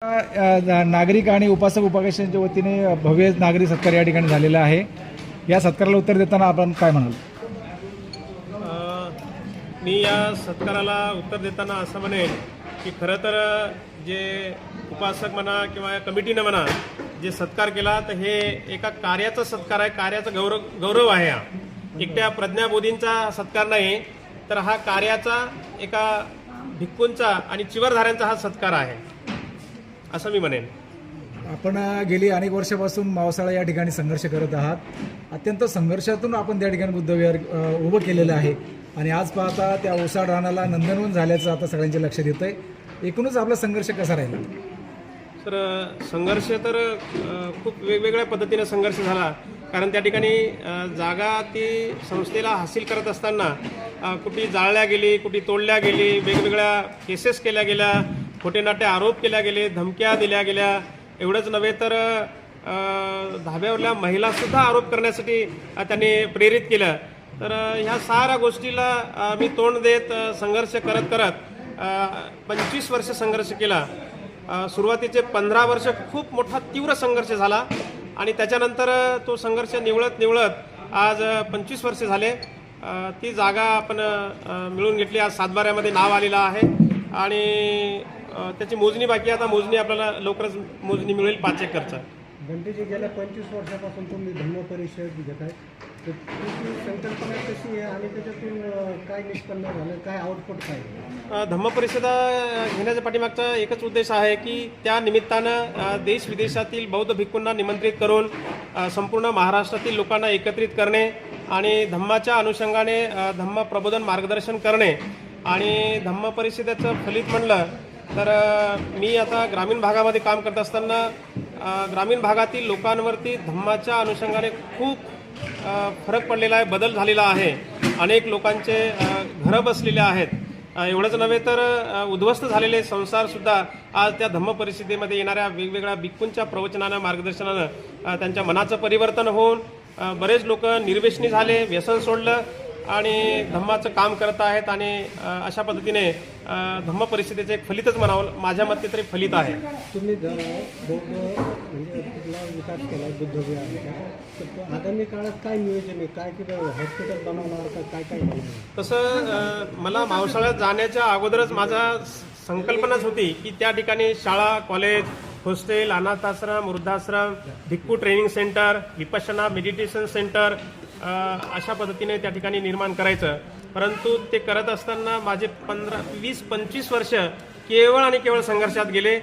नागरिक आणि उपासक उपाध्यक्षांच्या वतीने भव्य नागरी सत्कार या ठिकाणी झालेला आहे। या सत्काराला उत्तर देताना आपण काय म्हणाल? मी या सत्काराला उत्तर देताना असं म्हणेन की खरं तर जे उपासक म्हणा किंवा या कमिटीनं म्हणा जे सत्कार केला तर हे एका कार्याचा सत्कार आहे, कार्याचा गौरव आहे। हा एकट्या प्रज्ञाबोधींचा सत्कार नाही, तर हा कार्याचा एका भिक्खूंचा आणि चिवरधाऱ्यांचा हा सत्कार आहे असं मी म्हणेन। आपण गेली अनेक वर्षापासून मावसाळा या ठिकाणी संघर्ष करत आहात। अत्यंत संघर्षातून आपण त्या ठिकाणी बुद्धविहार उभं केलेलं आहे आणि आज पाहता त्या ओसाड रानाला नंदनवन झाल्याचं आता सगळ्यांचे लक्षात येतंय। एकूणच आपला संघर्ष कसा राहिला? तर संघर्ष तर खूप वेगवेगळ्या पद्धतीने संघर्ष झाला, कारण त्या ठिकाणी जागा ती संस्थेला हासिल करत असताना कुठे जाळल्या गेली, कुठे तोडल्या गेली, वेगवेगळ्या केसेस केल्या गेल्या, खोटे नाटे आरोप केल्या गेले, धमक्या दिल्या गेल्या। एवढंच नव्हे तर धाब्यावरल्या महिलासुद्धा आरोप करण्यासाठी त्यांनी प्रेरित केलं। तर ह्या साऱ्या गोष्टीला मी तोंड देत संघर्ष करत करत 25 वर्ष संघर्ष केला। सुरुवातीचे 15 वर्ष खूप मोठा तीव्र संघर्ष झाला आणि त्याच्यानंतर तो संघर्ष निवळत आज 25 वर्ष झाले। ती जागा आपण मिळून घेतली, आज सातबाऱ्यामध्ये नाव आलेलं आहे आणि त्याची मोजणी बाकी आहे। आता मोजणी आपल्याला लवकरच मोजणी मिळेल 5 एकरचा। बंटीजी, गेल्या 25 वर्षापासून तुम्ही धम्म परिषद घेत आहे, तर तुमची संकल्पना कशी आहे आणि त्याच्यातून काय निष्पन्न झालं, काय आउटपुट काय? धम्म परिषदा घेण्याच्या पाठीमागचा एकच उद्देश आहे की त्या निमित्तानं देश विदेशातील बौद्ध भिक्खूंना निमंत्रित करून संपूर्ण महाराष्ट्रातील लोकांना एकत्रित करणे आणि धम्माच्या अनुषंगाने धम्म प्रबोधन मार्गदर्शन करणे। आणि धम्म परिषदेचं फलित म्हणलं तर मी आता ग्रामीण भागामध्ये काम करत असताना ग्रामीण भागातील लोकांवरती धम्माच्या अनुषंगाने खूप फरक पडलेला आहे, बदल झालेला आहे। अनेक लोकांचे घरं बसलेले आहेत। एवढंच नव्हे तर उद्ध्वस्त झालेले संसारसुद्धा आज त्या धम्म परिषदेमध्ये येणाऱ्या वेगवेगळ्या भिक्खूंच्या प्रवचनानं मार्गदर्शनानं त्यांच्या मनाचं परिवर्तन होऊन बरेच लोक निर्व्यसनी झाले, व्यसन सोडलं आणि धम्माचं काम करत आहेत। आणि अशा पद्धतीने धम्म परिषदेचं एक फलितच म्हणावं, माझ्या मते तरी फलित आहे। तुम्ही बौद्ध म्हणजे तिथला विकास केला बुद्धविहाराचा, तर आगामी काळात काय नियोजन आहे, काय तिथं हॉस्पिटल बनवणार का, काय काय बनवणार? तसं मला मावसाळ्यात जाण्याच्या अगोदरच माझा संकल्पनाच होती की त्या ठिकाणी शाळा, कॉलेज, हॉस्टेल, अनाथाश्रम, वृद्धाश्रम, भिक्खू training centre, Vipassana meditation centre अशा पद्धतीने त्या ठिकाणी निर्माण करायचं। परंतु ते करत असताना माझे 20-25 वर्ष केवळ आणि केवळ संघर्षात गेले।